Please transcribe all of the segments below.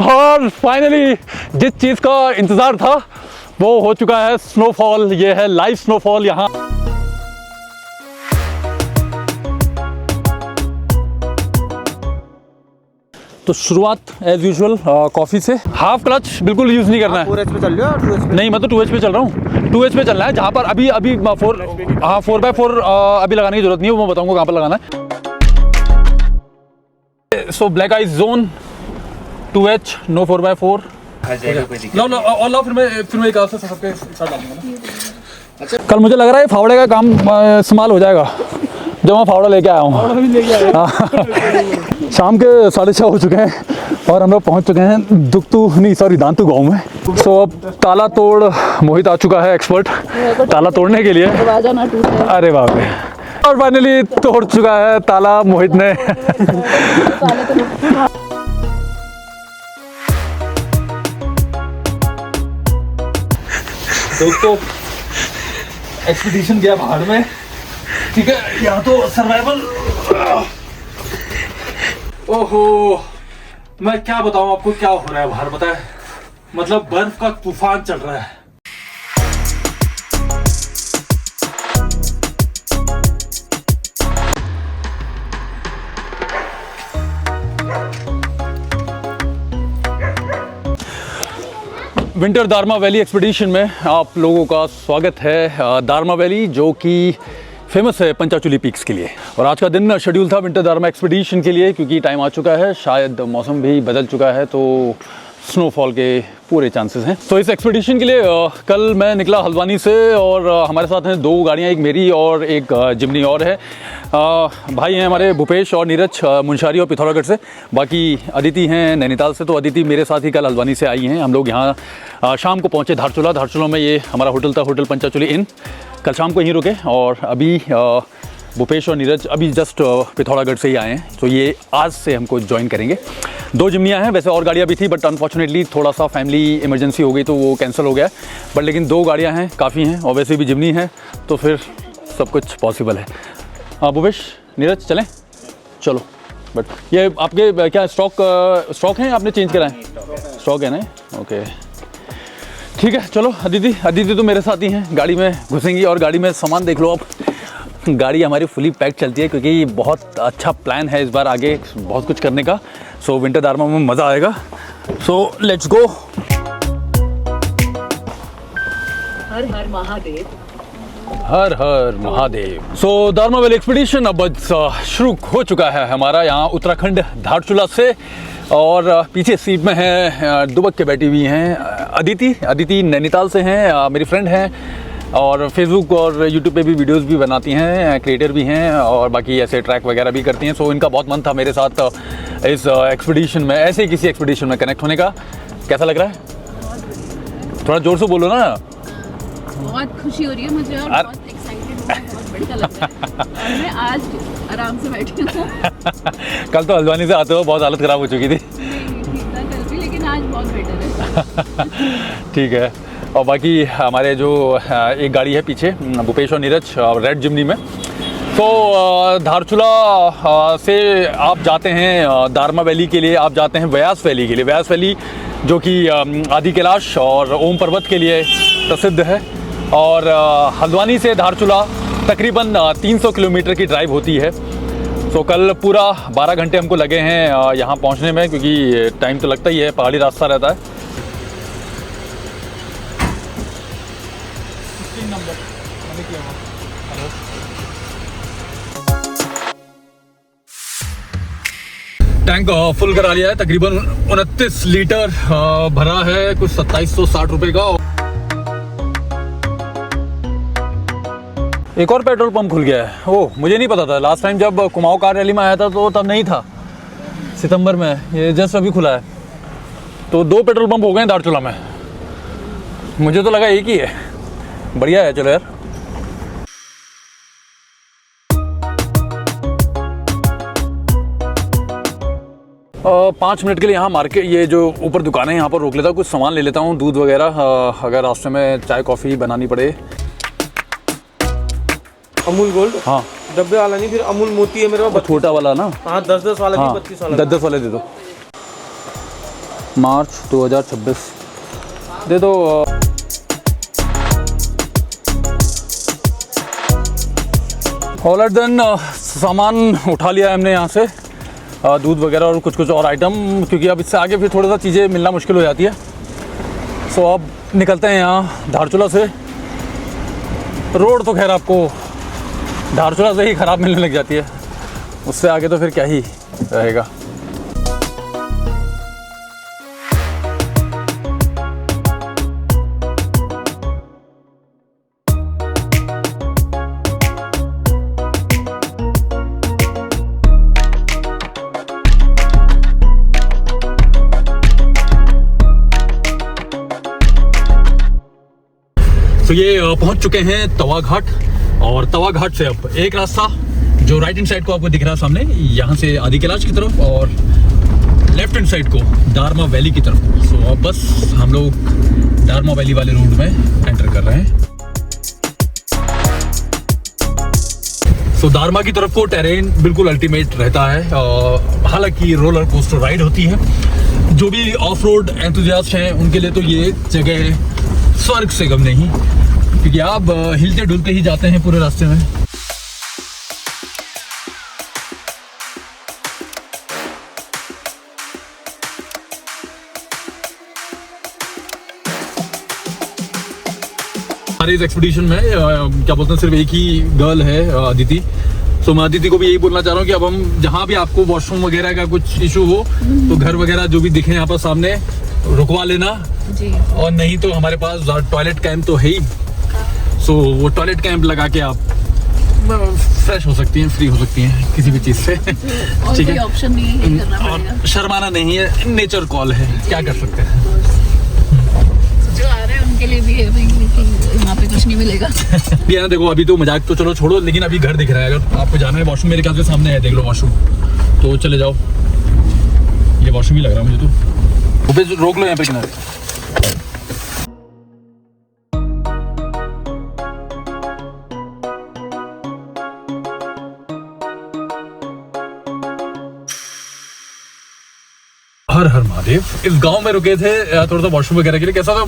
और फाइनली जिस चीज़ का इंतज़ार था वो हो चुका है, स्नोफॉल। ये है लाइव स्नोफॉल यहाँ। तो शुरुआत एज यूजुअल कॉफ़ी से। हाफ क्लच बिल्कुल यूज़ नहीं करना है। 4H पे चल रहे हो और 2H पे? नहीं, मैं तो 2H पे चल रहा हूँ। 2H पे चलना है जहाँ पर अभी 4x4 अभी लगाने की जरूरत नहीं है, वो मैं बताऊँगा कहाँ पर लगाना है। So black ice zone 2H, no 4x4। लो फिर मैं एक से सबके साथ डालूंगा ना। कल मुझे लग रहा है फावड़े का काम इस्तेमाल हो जाएगा, जो मैं फावड़ा लेके आया हूँ। शाम के 6:30 हो चुके हैं और हम लोग पहुँच चुके हैं दांतू गांव में। सो अब ताला तोड़ मोहित आ चुका है, एक्सपर्ट ताला तोड़ने के लिए। अरे बाप रे, और फाइनली तोड़ चुका है ताला मोहित ने। दोस्तों एक्सपीडिशन गया पहाड़ में, ठीक है, यहाँ तो सर्वाइवल। ओहो, मैं क्या बताऊँ आपको क्या हो रहा है बाहर, पता है? मतलब बर्फ का तूफान चल रहा है। विंटर दारमा वैली एक्सपीडिशन में आप लोगों का स्वागत है। दारमा वैली जो कि फेमस है पंचाचूली पीक्स के लिए। और आज का दिन शेड्यूल था विंटर दारमा एक्सपीडिशन के लिए, क्योंकि टाइम आ चुका है, शायद मौसम भी बदल चुका है, तो स्नोफॉल के पूरे चांसेस हैं। तो इस एक्सपीडिशन के लिए कल मैं निकला हल्द्वानी से और हमारे साथ हैं 2 गाड़ियाँ, एक मेरी और एक जिमनी और है। भाई हैं हमारे भूपेश और नीरज मुंशारी और पिथौरागढ़ से। बाकी अदिति हैं नैनीताल से। तो अदिति मेरे साथ ही कल हल्द्वानी से आई हैं। हम लोग यहाँ शाम को पहुँचे धारचूला में। ये हमारा होटल था, होटल पंचाचूली इन। कल शाम को यहीं रुके और अभी भूपेश और नीरज अभी जस्ट पिथौरागढ़ से ही आए हैं। तो ये आज से हमको ज्वाइन करेंगे। 2 जिमनियाँ हैं, वैसे और गाड़ियाँ भी थी, बट अनफॉर्चुनेटली थोड़ा सा फैमिली इमरजेंसी हो गई तो वो कैंसिल हो गया। बट लेकिन 2 गाड़ियाँ हैं, काफ़ी हैं, और वैसे भी जिमनी है तो फिर सब कुछ पॉसिबल है। भूपेश, नीरज, चलें? चलो। बट ये आपके क्या स्टॉक हैं, आपने चेंज कराएं? स्टॉक है ना? ओके, ठीक है, चलो। अदिति तो मेरे साथ ही हैं, गाड़ी में घुसेंगी। और गाड़ी में सामान देख लो आप, गाड़ी हमारी फुली पैक चलती है, क्योंकि बहुत अच्छा प्लान है इस बार आगे बहुत कुछ करने का। सो विंटर दारमा में मज़ा आएगा। So let's go. Her her Mahadev, her her Mahadev. So Darma valley expedition अब शुरू हो चुका है हमारा, यहाँ उत्तराखंड धारचूला से। और पीछे सीट में है दुबक के बैठी हुई हैं अदिति नैनीताल से हैं, मेरी फ्रेंड हैं, और फेसबुक और यूट्यूब पे भी वीडियोस भी बनाती हैं, क्रिएटर भी हैं, और बाकी ऐसे ट्रैक वगैरह भी करती हैं। सो इनका बहुत मन था मेरे साथ इस एक्सपीडिशन में, ऐसे ही किसी एक्सपीडिशन में कनेक्ट होने का। कैसा लग रहा है? थोड़ा जोर से बोलो ना। बहुत खुशी हो रही है मुझे और बहुत एक्साइटेड हूँ, बहुत बढ़िया लग रहा है। और मैं आज आराम से बैठी हूँ। कल तो हल्द्वानी से आते हो बहुत हालत ख़राब हो चुकी थी। नहीं, ठीक था कल भी, लेकिन आज बहुत बेटर है। ठीक है। और बाकी हमारे जो एक गाड़ी है पीछे, भूपेश और नीरज रेड जिमनी में। तो धारचूला से आप जाते हैं दारमा वैली के लिए, आप जाते हैं व्यास वैली के लिए। व्यास वैली जो कि आदि कैलाश और ओम पर्वत के लिए प्रसिद्ध है। और हल्द्वानी से धारचूला तकरीबन 300 किलोमीटर की ड्राइव होती है। तो कल पूरा 12 घंटे हमको लगे हैं यहाँ पहुँचने में, क्योंकि टाइम तो लगता ही है, पहाड़ी रास्ता रहता है। टैंक फुल करा लिया है, तकरीबन 29 लीटर भरा है, कुछ 2760 रुपये का। एक और पेट्रोल पंप खुल गया है। ओह, मुझे नहीं पता था। लास्ट टाइम जब कुमाऊं कार रैली में आया था तो तब नहीं था, सितंबर में। ये जस्ट अभी खुला है। तो 2 पेट्रोल पंप हो गए हैं धारचूला में। मुझे तो लगा एक ही है। बढ़िया है, चलो यार। 5 मिनट के लिए यहाँ मार्केट, ये जो ऊपर दुकान है यहाँ पर रोक लेता हूँ, कुछ सामान ले लेता हूँ, दूध वगैरह, अगर रास्ते में चाय कॉफ़ी बनानी पड़े। अमूल गोल्ड, हाँ डब्बे वाला नहीं, फिर अमूल मोती है मेरे पास, छोटा वाला ना। हाँ 10-10 वाला, हाँ, 25 वाला, 10-10 वाले दे दो। मार्च 2026 दे दो। ऑल देन सामान उठा लिया है हमने यहाँ से, दूध वगैरह और कुछ और आइटम, क्योंकि अब इससे आगे फिर थोड़ा सा चीज़ें मिलना मुश्किल हो जाती है। सो अब निकलते हैं यहाँ धारचूला से। रोड तो खैर आपको धारचूला से ही ख़राब मिलने लग जाती है, उससे आगे तो फिर क्या ही रहेगा। तो ये पहुंच चुके हैं तवा घाट, और तवा घाट से अब एक रास्ता जो राइट हैंड साइड को आपको दिख रहा है सामने, यहाँ से आदि कैलाश की तरफ, और लेफ्ट हैंड साइड को दारमा वैली की तरफ। सो अब बस हम लोग दारमा वैली वाले रोड में एंटर कर रहे हैं। सो दारमा की तरफ को टेरेन बिल्कुल अल्टीमेट रहता है, हालांकि रोलर कोस्टर राइड होती है। जो भी ऑफ रोड एंथुजियास्ट हैं उनके लिए तो ये जगह स्वर्ग से कम नहीं, क्योंकि आप हिलते डुलते ही जाते हैं पूरे रास्ते में। हमारे इस एक्सपीडिशन में क्या बोलते हैं, सिर्फ एक ही गर्ल है, अदिति। तो मैं अदिति को भी यही बोलना चाह रहा हूँ कि अब हम जहाँ भी आपको वॉशरूम वगैरह का कुछ इशू हो तो घर वगैरह जो भी दिखे यहाँ पर सामने रुकवा लेना जी। और नहीं तो हमारे पास टॉयलेट कैंप तो है ही। सो वो टॉयलेट कैंप लगा के आप फ्रेश हो सकती हैं, फ्री हो सकती हैं किसी भी चीज़ से। और ठीक कोई है, ऑप्शन नहीं है, यही करना पड़ेगा। और शर्माना नहीं है, नेचर कॉल है, क्या कर सकते हैं। जो आ रहे हैं उनके लिए भी है भाई कि वहाँ पे कुछ नहीं मिलेगा। ये ना देखो, अभी तो मजाक तो चलो छोड़ो, लेकिन अभी घर दिख रहा है। अगर आपको जाना है वॉशरूम, मेरे ख्याल से सामने है, देख लो वॉशरूम, तो चले जाओ। ये वॉशरूम ही लग रहा है मुझे तो। रोक लो यहाँ पे किनारे। हर हर महादेव। इस गांव में रुके थे थोड़ा सा वॉशरूम वगैरह के लिए। कैसा था,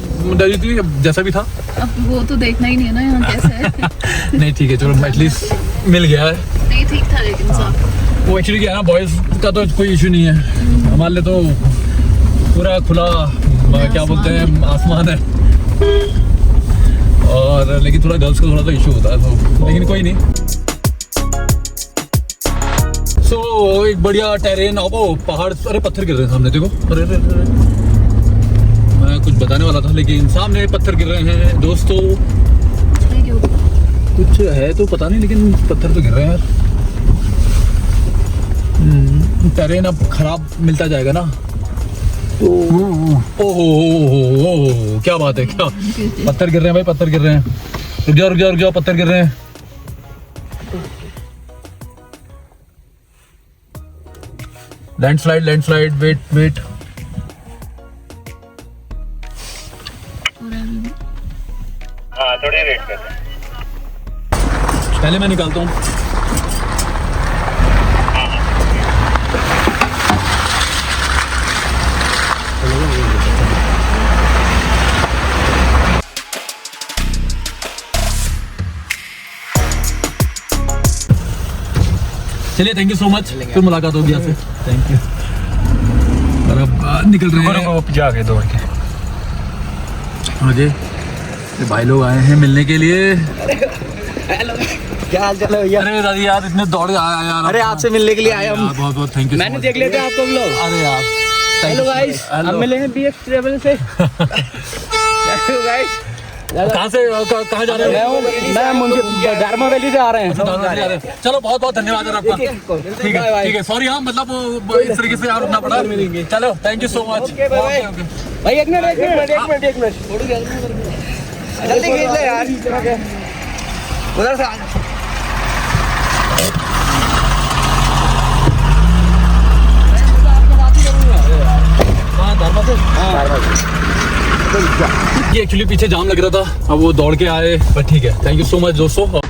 जैसा भी था? अब वो तो देखना ही नहीं है ना यहाँ कैसा है। नहीं ठीक है, चलो एटलीस्ट मिल गया है। नहीं ठीक था लेकिन साफ। वो एक्चुअली क्या है ना, बॉयज़ का तो कोई इशू नहीं है, हमारे लिए तो पूरा खुला क्या बोलते हैं आसमान है, और लेकिन थोड़ा गर्ल्स का थोड़ा सा इशू होता है, तो लेकिन कोई नहीं। सो एक बढ़िया टेरेन, अब वो पहाड़, अरे पत्थर गिर रहे हैं सामने, देखो। अरे अरे अरे, मैं कुछ बताने वाला था लेकिन सामने पत्थर गिर रहे हैं दोस्तों। कुछ है तो पता नहीं, लेकिन पत्थर तो गिर रहे हैं यार। टेरेन अब खराब मिलता जाएगा ना, तो ओहो क्या बात है, क्या पत्थर गिर रहे हैं भाई, पत्थर गिर रहे हैं। रुक जाओ रुक जाओ रुक जाओ, पत्थर गिर रहे हैं। Landslide landslide, wait wait. हाँ थोड़ी वेट कर। पहले मैं निकालता हूँ। चलिए, थैंक यू सो मच, फिर मुलाकात होगी आपसे। Thank you. और अब निकल रहे हैं, वो जाके दौड़ के। हाँ जी, भाई लोग आए हैं मिलने के लिए। क्या हाल चाल है भैया? अरे दादी यार, इतने दौड़ आया यार। अरे आपसे मिलने के लिए आए हम। बहुत बहुत थैंक यू। मैंने देख लिया था आपको लोग। अरे यार, हेलो गाइस, हम मिले हैं बीएक्स ट्रैवल से। हेलो गाइस, कहाँ से कहाँ जा रहे हो? मैं मुझे दारमा वैली से आ रहे हैं। चलो बहुत बहुत धन्यवाद है आपका। ठीक है ठीक है, सॉरी हाँ, मतलब इस तरीके से यार रुकना पड़ा। चलो थैंक यू सो मच। भाई एक मिनट जल्दी खींच ले यार, उधर से ये एक्चुअली पीछे जाम लग रहा था, अब वो दौड़ के आए, पर ठीक है। थैंक यू सो मच दोस्तों।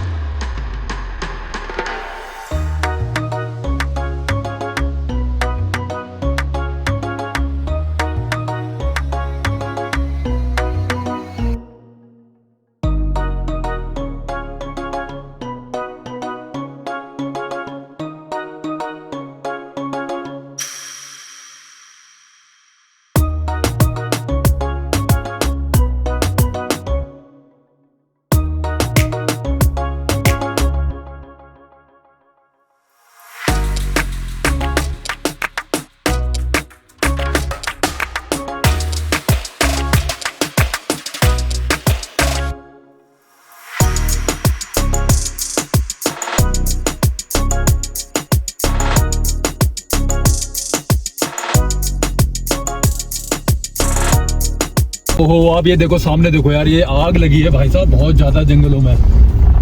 ओहो, आप ये देखो सामने देखो यार, ये आग लगी है भाई साहब बहुत ज़्यादा जंगलों में।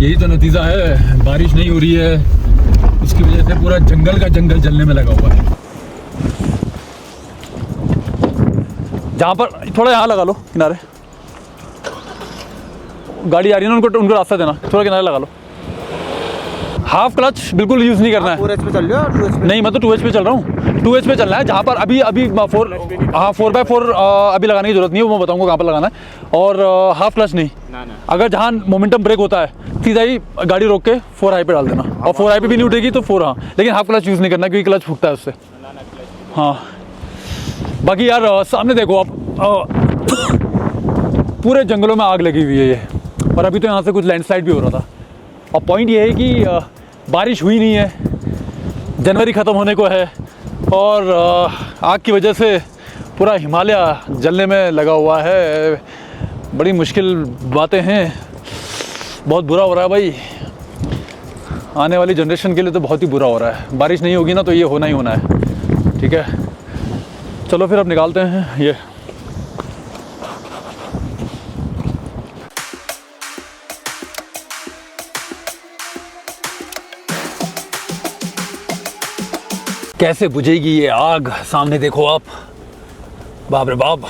यही तो नतीजा है, बारिश नहीं हो रही है, उसकी वजह से पूरा जंगल का जंगल जलने में लगा हुआ है। जहाँ पर थोड़ा यहाँ लगा लो किनारे, गाड़ी आ रही है ना, उनको रास्ता देना, थोड़ा किनारे लगा लो। हाफ क्लच बिल्कुल यूज़ नहीं करना है। 4H पे चल रहे हो? 2H पे? नहीं, मैं तो 2H पे चल रहा हूँ। 2H पे चलना है, जहाँ पर अभी 4x4 अभी लगाने की जरूरत नहीं है, वो मैं बताऊँगा कहाँ पर लगाना है। और हाफ क्लच नहीं, अगर जहाँ मोमेंटम ब्रेक होता है सीधा ही गाड़ी रोक के 4i पे डाल देना। और 4i पे भी नहीं उठेगी तो 4, हाँ, लेकिन हाफ क्लच यूज़ नहीं करना क्योंकि क्लच फूकता है उससे। हाँ, बाकी यार सामने देखो आप, पूरे जंगलों में आग लगी हुई है ये। और अभी तो यहाँ से कुछ लैंडस्लाइड भी हो रहा था। और पॉइंट ये है कि बारिश हुई नहीं है, जनवरी ख़त्म होने को है, और आग की वजह से पूरा हिमालय जलने में लगा हुआ है। बड़ी मुश्किल बातें हैं, बहुत बुरा हो रहा है भाई। आने वाली जनरेशन के लिए तो बहुत ही बुरा हो रहा है। बारिश नहीं होगी ना तो ये होना ही होना है। ठीक है, चलो फिर अब निकालते हैं ये। कैसे बुझेगी ये आग, सामने देखो आप, बाप रे बाप।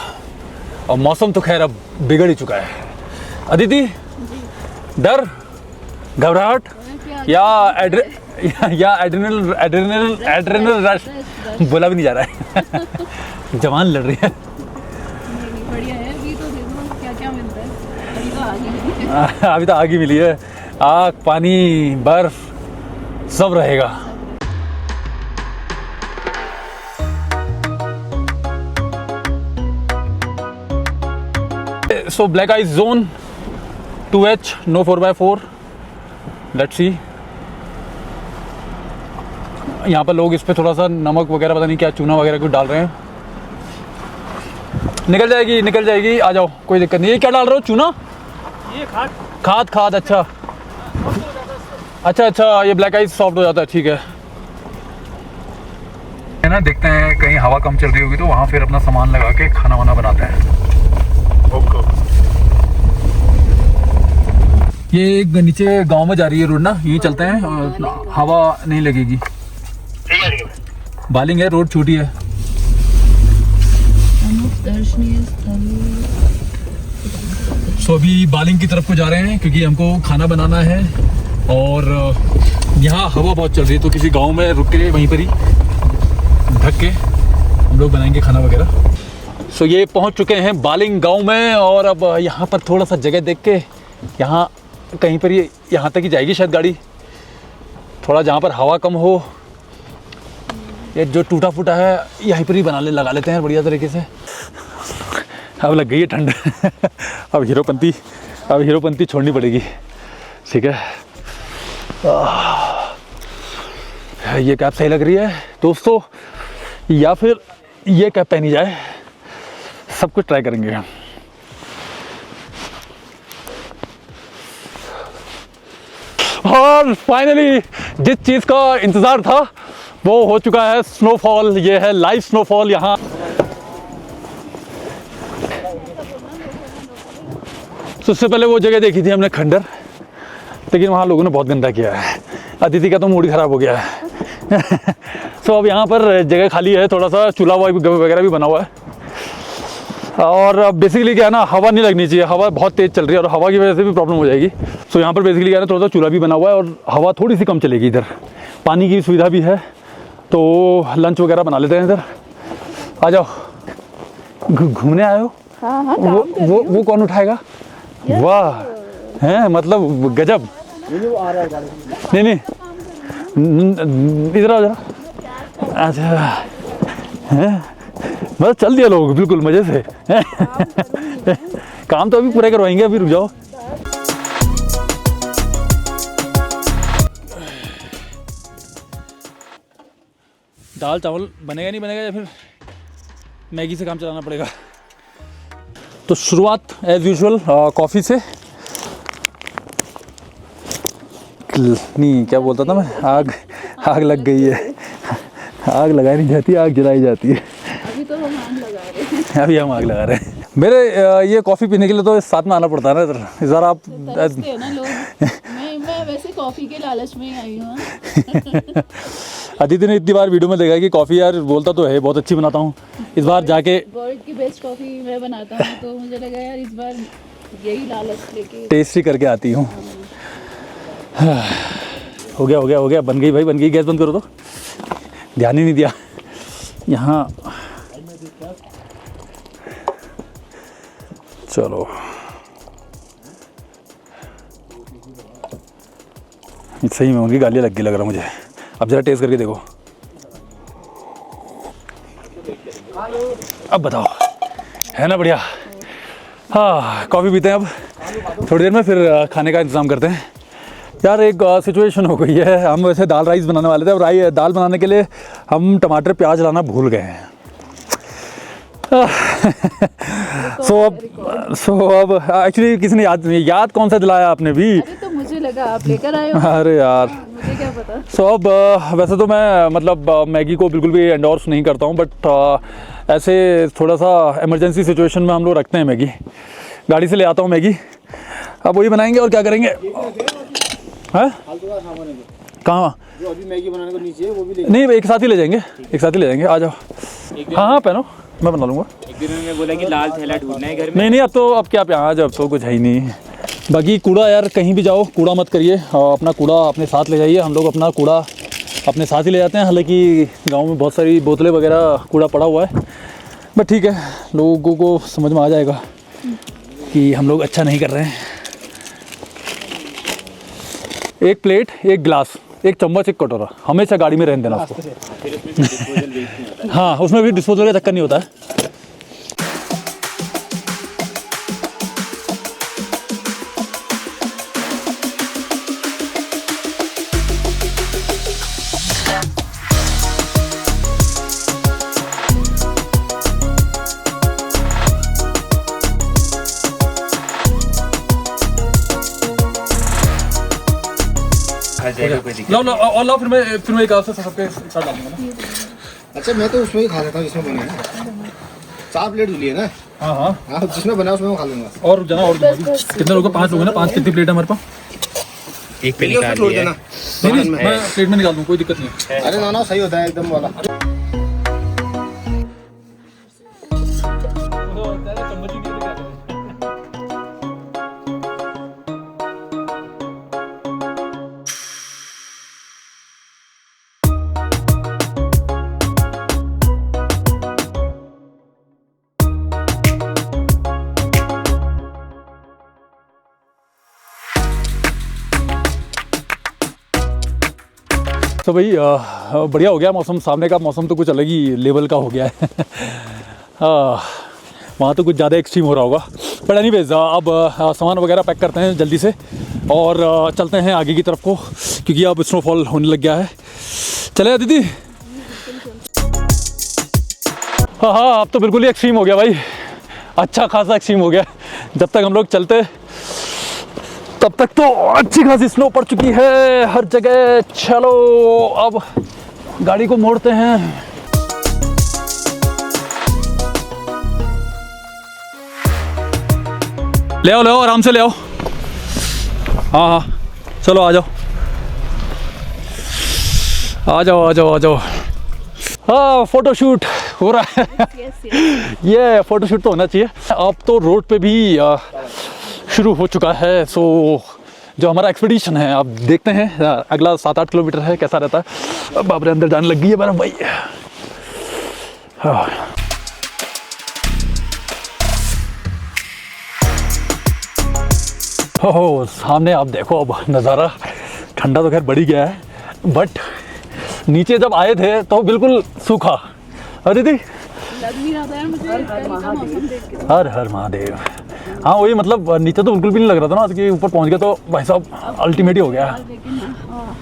और मौसम तो खैर अब बिगड़ ही चुका है। अदिति, डर, घबराहट या एड्रेनल रश, बोला भी नहीं जा रहा है। जवान लड़ रही है। बढ़िया है। अभी तो देखो क्या क्या मिलता है, अभी तो आग ही मिली है। अभी तो आग ही मिली है। आग, पानी, बर्फ सब रहेगा। So black ice zone 2H, no 4x4. Let's see. यहाँ पर लोग इस पे थोड़ा सा नमक वगैरह पता नहीं क्या चूना वगैरह कुछ डाल रहे हैं। निकल जाएगी निकल जाएगी, आ जाओ, कोई दिक्कत नहीं। ये क्या डाल रहे हो, चूना? ये खाद। खाद खाद, अच्छा अच्छा अच्छा, ये ब्लैक आइस सॉफ्ट हो जाता है, ठीक है ना। देखते हैं कहीं हवा कम चल रही होगी तो वहाँ फिर अपना सामान लगा के खाना वाना बनाते हैं। ये एक नीचे गांव में जा रही है रोड ना, यहीं चलते हैं, हवा नहीं लगेगी। ठीक है, ठीक है। बालिंग है, रोड छोटी है। सो अभी बालिंग की तरफ को जा रहे हैं क्योंकि हमको खाना बनाना है। और यहाँ हवा बहुत चल रही है तो किसी गांव में रुक के वहीं पर ही ढक के हम लोग बनाएंगे खाना वगैरह। सो ये पहुँच चुके हैं बालिंग गांव में। और अब यहाँ पर थोड़ा सा जगह देख के, यहाँ कहीं पर ये यहाँ तक ही जाएगी शायद गाड़ी, थोड़ा जहाँ पर हवा कम हो। ये जो टूटा फूटा है यहीं पर ही लगा लेते हैं बढ़िया तरीके से। अब लग गई है ठंड। अब हीरोपंती छोड़नी पड़ेगी। ठीक है, ये कैप सही लग रही है दोस्तों, या फिर ये कैप पहनी जाए, सब कुछ ट्राई करेंगे हम। और फाइनली जिस चीज़ का इंतज़ार था वो हो चुका है, स्नोफॉल। ये है लाइव स्नोफॉल यहाँ। सबसे पहले वो जगह देखी थी हमने खंडर, लेकिन वहाँ लोगों ने बहुत गंदा किया है। अदिति का तो मूड खराब हो गया है। सो अब यहाँ पर जगह खाली है, थोड़ा सा चूल्हा वगैरह भी बना हुआ है। और बेसिकली क्या है ना, हवा नहीं लगनी चाहिए, हवा बहुत तेज़ चल रही है और हवा की वजह से भी प्रॉब्लम हो जाएगी। सो यहाँ पर बेसिकली क्या है ना, थोड़ा सा चूल्हा भी बना हुआ है और हवा थोड़ी सी कम चलेगी। इधर पानी की सुविधा भी है, तो लंच वगैरह बना लेते हैं इधर। आ जाओ, घूमने आए हो? हाँ, वो कौन उठाएगा? वाह, हैं मतलब गजब। नहीं इधर आओ जरा। अच्छा, हैं मतलब चल दिया लोग बिल्कुल मज़े से। काम तो अभी पूरा करवाएंगे, अभी रुक जाओ। दाल चावल बनेगा नहीं बनेगा या फिर मैगी से काम चलाना पड़ेगा। तो शुरुआत एज यूजुअल कॉफ़ी से। नहीं, क्या बोलता था मैं, आग लग गई है। आग लगाई नहीं जाती, आग जलाई जाती है। अभी तो हम आग लगा रहे हैं। अभी हम आग लगा रहे हैं। मेरे ये कॉफ़ी पीने के लिए तो साथ में आना पड़ता है ना इधर। इस बार आप तरसते हैं ना लोग। मैं वैसे कॉफी के लालच में ही आई हूँ। अदिति ने इतनी बार वीडियो में देखा है कि कॉफ़ी यार बोलता तो है बहुत अच्छी बनाता हूँ। इस बार जाके वर्ल्ड की बेस्ट कॉफी मैं बनाता हूँ, तो मुझे लगा यार इस बार यही लालच लेके टेस्ट ही करके आती हूँ। हो गया हो गया हो गया, बन गई भाई बन गई। गैस बंद करो तो, ध्यान ही नहीं दिया यहाँ। चलो सही में उनकी गालियाँ लग गई लग रहा मुझे। अब जरा टेस्ट करके देखो। अब बताओ, है ना बढ़िया? हाँ कॉफ़ी पीते हैं अब थोड़ी देर में, फिर खाने का इंतज़ाम करते हैं। यार एक सिचुएशन हो गई है, हम वैसे दाल राइस बनाने वाले थे और दाल बनाने के लिए हम टमाटर प्याज लाना भूल गए हैं। सो अब एक्चुअली किसी ने याद कौन सा दिलाया आपने भी? अरे तो मुझे लगा आप लेकर आए हो। अरे यार मुझे क्या पता। सो अब वैसे तो मैं मतलब मैगी को बिल्कुल भी एंडोर्स नहीं करता हूँ, बट ऐसे थोड़ा सा इमरजेंसी सिचुएशन में हम लोग रखते हैं मैगी। गाड़ी से ले आता हूँ मैगी, अब वही बनाएंगे और क्या करेंगे। हाँ कहाँ? जो अभी मैगी बनाने को नीचे है वो भी नहीं एक साथ ही ले जाएंगे, एक साथ ही ले जाएंगे। आ जाओ। हाँ हाँ पहनो, मैं बना लूँगा। एक दिन उन्होंने बोला कि लाल थैला ढूंढना है घर में। नहीं अब तो अब क्या यहाँ जब तो कुछ है ही नहीं। बाकी कूड़ा यार कहीं भी जाओ कूड़ा मत करिए, अपना कूड़ा अपने साथ ले जाइए। हम लोग अपना कूड़ा अपने साथ ही ले जाते हैं, हालांकि गांव में बहुत सारी बोतलें वगैरह कूड़ा पड़ा हुआ है, बट ठीक है लोगों को समझ में आ जाएगा कि हम लोग अच्छा नहीं कर रहे हैं। एक प्लेट, एक गिलास, एक चम्मच, एक कटोरा हमेशा गाड़ी में रहने देना उसको। हाँ उसमें भी डिस्पोजल का चक्कर नहीं होता है। लो और लो, फिर मैं एक आपसे सबके साथ डालूंगा ना। अच्छा मैं तो उसमें ही खा लेता हूँ जिसमें बने ना। 4 प्लेट लिए ना। हाँ हाँ हाँ जिसमें बना उसमें मैं खा लूंगा। और जना और कितने लोग? 5 लोग हैं ना। 5 कितनी प्लेट है हमारे पास? एक पे उसमें निकाल छोड़ लिया देना। नहीं मैं प्लेट में निकाल दूँ, कोई दिक्कत नहीं है। अरे ना सही होता है एकदम वाला। तो भाई बढ़िया हो गया मौसम। सामने का मौसम तो कुछ अलग ही लेवल का हो गया है। वहाँ तो कुछ ज़्यादा एक्सट्रीम हो रहा होगा, बट एनीवेज अब सामान वगैरह पैक करते हैं जल्दी से और चलते हैं आगे की तरफ को, क्योंकि अब स्नोफॉल होने लग गया है। चले दीदी। हाँ अब तो बिल्कुल ही एक्सट्रीम हो गया भाई, अच्छा खासा एक्सट्रीम हो गया। जब तक हम लोग चलते तब तक तो अच्छी खासी स्नो पड़ चुकी है हर जगह। चलो अब गाड़ी को मोड़ते हैं। ले आओ आराम से ले आओ। हाँ चलो आ जाओ। हाँ फोटोशूट हो रहा है। ये फोटोशूट तो होना चाहिए। अब तो रोड पे भी शुरू हो चुका है। सो जो हमारा एक्सपीडिशन है अब देखते हैं, अगला 7-8 किलोमीटर है, कैसा रहता है। अब बाबरे अंदर जाने लग गई है बर्फ भाई। हो सामने आप देखो अब नज़ारा। ठंडा तो खैर बढ़ ही गया है, बट नीचे जब आए थे तो बिल्कुल सूखा। अरे दी लग नहीं रहा था यार मुझे कल का मौसम देख के। हर हर महादेव। हाँ वही मतलब नीचे तो बिल्कुल भी नहीं लग रहा था ना, आज के ऊपर पहुंच गया तो भाई साहब अल्टीमेट ही हो गया। लेकिन हाँ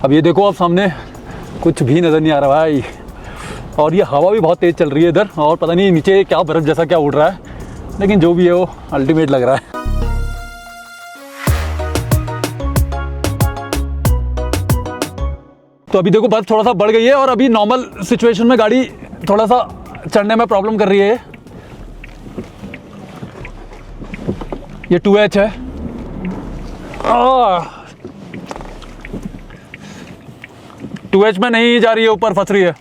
अब ये देखो, आप सामने कुछ भी नज़र नहीं आ रहा भाई, और ये हवा भी बहुत तेज़ चल रही है इधर, और पता नहीं नीचे क्या बर्फ़ जैसा क्या उड़ रहा है, लेकिन जो भी है वो अल्टीमेट लग रहा है। तो अभी देखो बर्फ़ थोड़ा सा बढ़ गई है, और अभी नॉर्मल सिचुएशन में गाड़ी थोड़ा सा चढ़ने में प्रॉब्लम कर रही है। ये 2H है। 2H में नहीं जा रही है, ऊपर फंस रही है।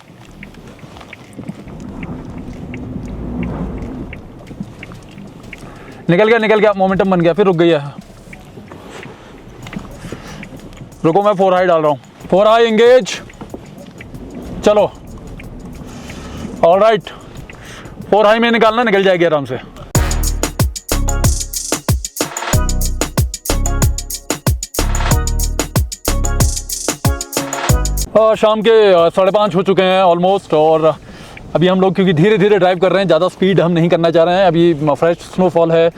निकल गया, मोमेंटम बन गया, फिर रुक गई है। रुको, मैं 4 हाई डाल रहा हूँ। 4 हाई एंगेज, चलो। ऑलराइट, 4 हाई में निकालना, निकल जाएगी आराम से। शाम के 5:30 हो चुके हैं ऑलमोस्ट, और अभी हम लोग क्योंकि धीरे धीरे ड्राइव कर रहे हैं, ज़्यादा स्पीड हम नहीं करना चाह रहे हैं। अभी फ्रेश स्नोफॉल है,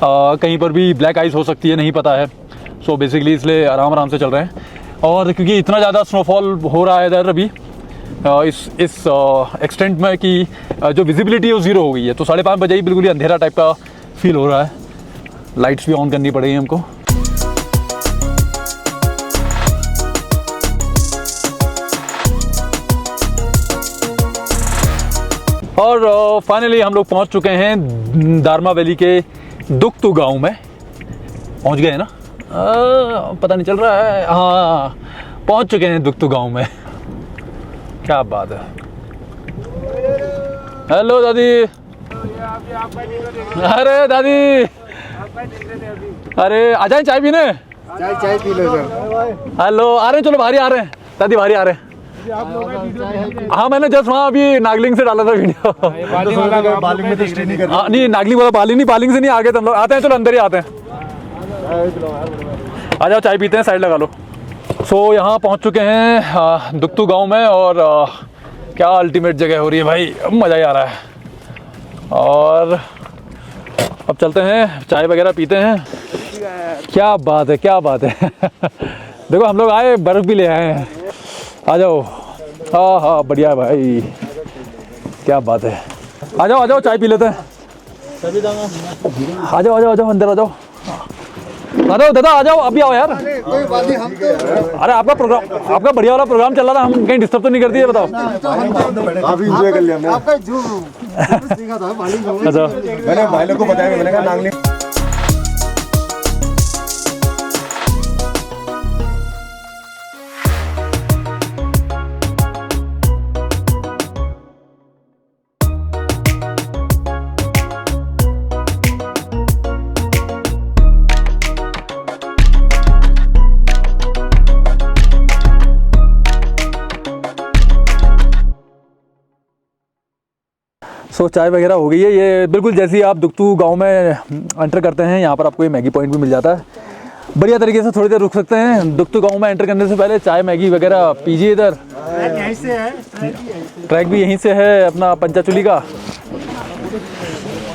कहीं पर भी ब्लैक आइस हो सकती है, नहीं पता है। सो बेसिकली इसलिए आराम से चल रहे हैं, और क्योंकि इतना ज़्यादा स्नोफॉल हो रहा है इधर अभी इस एक्सटेंट में कि जो विजिबिलिटी है वो ज़ीरो हो गई है। तो 5:30 बजे ही बिल्कुल ही अंधेरा टाइप का फील हो रहा है। लाइट्स भी ऑन करनी पड़ेगी हमको। और फाइनली हम लोग पहुंच चुके हैं दारमा वैली के दुक्तु गांव में। पहुंच गए हैं ना? पता नहीं चल रहा है। हाँ, पहुंच चुके हैं दुक्तु गांव में। क्या बात है। हेलो दादी। अरे दादी, अरे आ जाए चाय पीने। चाय पी लो सर। हेलो, आ रहे हैं, चलो बाहर ही आ रहे हैं दादी, बाहर ही आ रहे हैं। हाँ, मैंने जस्ट वहाँ अभी नागलिंग से डाला था वीडियो। बालिंग में तो स्टे नहीं कर हाँ नहीं, नागलिंग वाला बालिंग से नहीं, आगे हम लोग आते हैं। चलो अंदर ही आते हैं। आ जाओ, चाय पीते हैं, साइड लगा लो। सो यहाँ पहुँच चुके हैं दुक्तु गांव में, और क्या अल्टीमेट जगह हो रही है भाई, मज़ा ही आ रहा है। और अब चलते हैं, चाय वगैरह पीते हैं। क्या बात है, क्या बात है। देखो हम लोग आए, बर्फ़ भी ले आए हैं। आ जाओ। हाँ, बढ़िया है भाई, क्या बात है। आ जाओ, चाय पी लेते हैं। आ जाओ, अंदर आ जाओ। दादा आ जाओ, अभी आओ यार। कोई बात नहीं, हम तो अरे आपका प्रोग्राम, आपका बढ़िया वाला प्रोग्राम चल रहा था, हम कहीं डिस्टर्ब तो नहीं करती है? बताओ। काफी एंजॉय कर लिया हमने। आपका जो सीखा था बालिंग, अच्छा, मैंने भाई लोग को बताया, मैंने कहा नागलिंग। सो चाय वगैरह हो गई है। ये बिल्कुल जैसे ही आप दुक्तु गांव में एंटर करते हैं, यहाँ पर आपको ये मैगी पॉइंट भी मिल जाता है। बढ़िया तरीके से थोड़ी देर रुक सकते हैं। दुक्तु गांव में एंटर करने से पहले चाय मैगी वगैरह पीजिए। इधर यहीं से है, ट्रैक भी यहीं से है अपना पंचाचूली का।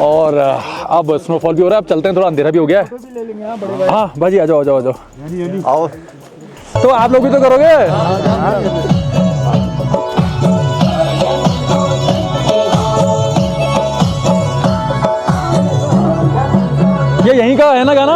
और अब स्नोफॉल भी हो रहा है। अब चलते हैं, थोड़ा अंधेरा भी हो गया है। हाँ भाजी, आ जाओ। आओ। तो आप लोग भी तो करोगे? ये यहीं का है ना गाना?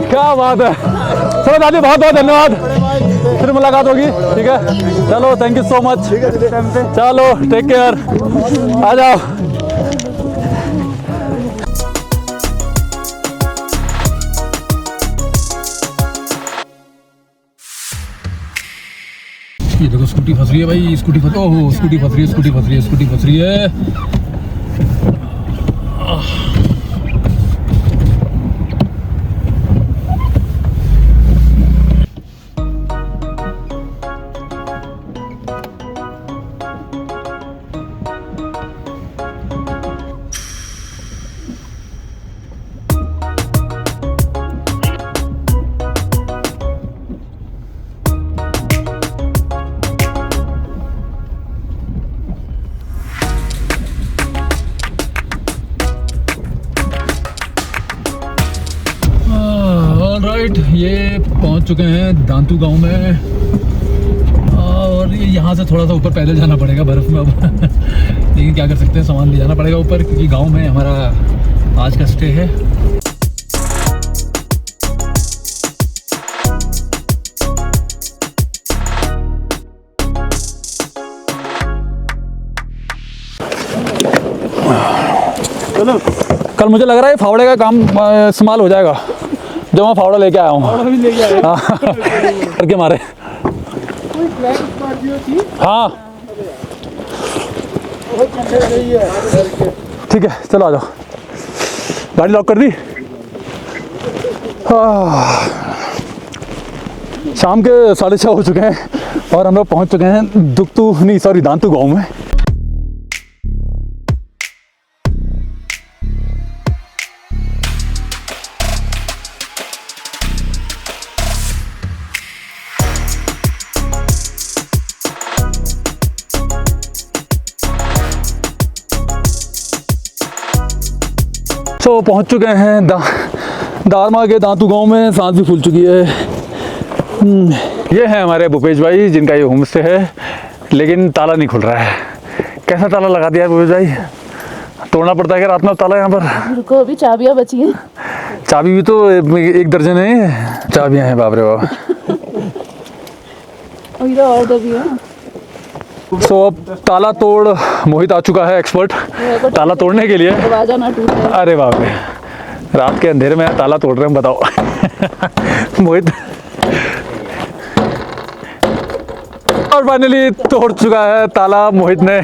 क्या बात है। चलो दादी, बहुत बहुत धन्यवाद, फिर मुलाकात होगी। ठीक है, चलो, थैंक यू सो मच। चलो, टेक केयर। आ जाओ। ये देखो, स्कूटी फंस रही है भाई, स्कूटी फंस रही है। पहुंच चुके हैं दांतू गांव में और यहाँ से थोड़ा सा ऊपर पैदल जाना पड़ेगा बर्फ़ में अब लेकिन क्या कर सकते हैं, सामान ले जाना पड़ेगा ऊपर क्योंकि गांव में हमारा आज का स्टे है। कल मुझे लग रहा है फावड़े का काम इस्तेमाल हो जाएगा, जब मैं फावड़ा लेके आया हूँ करके मारे। हाँ ठीक है चलो आ जाओ, गाड़ी लॉक कर दी। शाम के 6:30 हो चुके हैं और हम लोग पहुँच चुके हैं दांतू गाँव में। तो पहुंच चुके हैं दारमा के दांतू गांव में, सांस भी फूल चुकी है। ये है हमारे भूपेश भाई जिनका ये होम स्टे है, लेकिन ताला नहीं खुल रहा है। कैसा ताला लगा दिया है भूपेश भाई? तोड़ना पड़ता है क्या रात में ताला यहाँ पर? रुको अभी चाबियाँ बची हैं। चाबी भी तो 1 दर्जन है चाबियाँ हैं, बाप रे बाप। और दबी है। सो अब ताला तोड़ मोहित आ चुका है, एक्सपर्ट ताला तोड़ने के लिए। दरवाजा ना टूटे। अरे बाप रे, रात के अंधेरे में ताला तोड़ रहे हैं, बताओ मोहित। और फाइनली तोड़ चुका है ताला मोहित ने।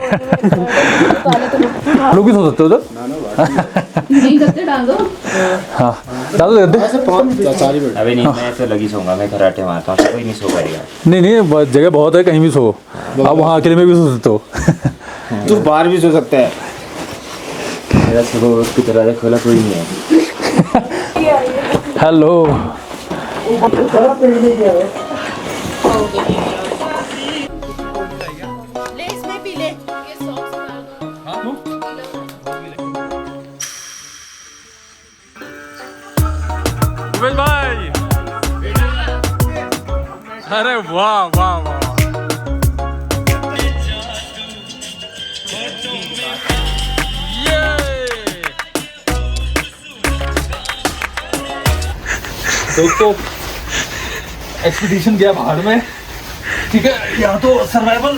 लोग भी सो सकते हो उधर? नहीं सकते, डाल दो। हाँ डाल दो देते। अबे नहीं, मैं तो लगी सोऊंगा, मैं कराटे मारता हूँ, कोई नहीं सो पाएगा। नहीं जगह बहुत है, कहीं भी सो। आप वहाँ अकेले में भी सो सकते हो। तू बाहर भी सो सकता है। मेरा सुबह की तरह खोला कोई नहीं है। हेलो भाई, अरे वाह वाह वाह। दोस्तों एक्सपीडिशन गया पहाड़ में, ठीक है, यहाँ तो सर्वाइवल।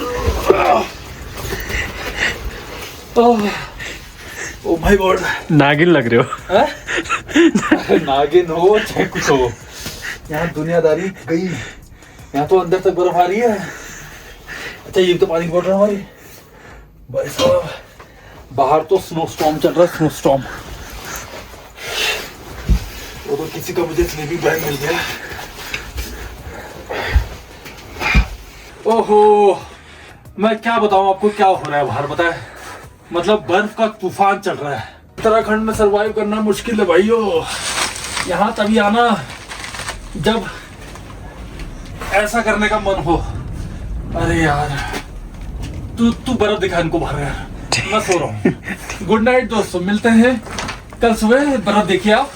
ओ माय गॉड, नागिन लग रहे हो। नागिन हो चाहे कुछ हो, यहाँ दुनियादारी गई। यहाँ तो अंदर तक बर्फ आ रही है। अच्छा ये तो पानी की बोतल हमारी भाई साहब। बाहर तो स्नो स्टॉर्म चल रहा है, स्नो स्टॉर्म। वो तो किसी का मुझे स्लीपिंग बैग मिल गया। ओहो, मैं क्या बताऊं आपको क्या हो रहा है बाहर, पता है? मतलब बर्फ का तूफान चल रहा है। उत्तराखंड में सरवाइव करना मुश्किल है भाइयों। यहाँ तभी आना जब ऐसा करने का मन हो। अरे यार तू बर्फ दिखा इनको बाहर यार, मैं सो रहा हूँ। गुड नाइट दोस्तों, मिलते हैं कल सुबह। बर्फ देखिए आप।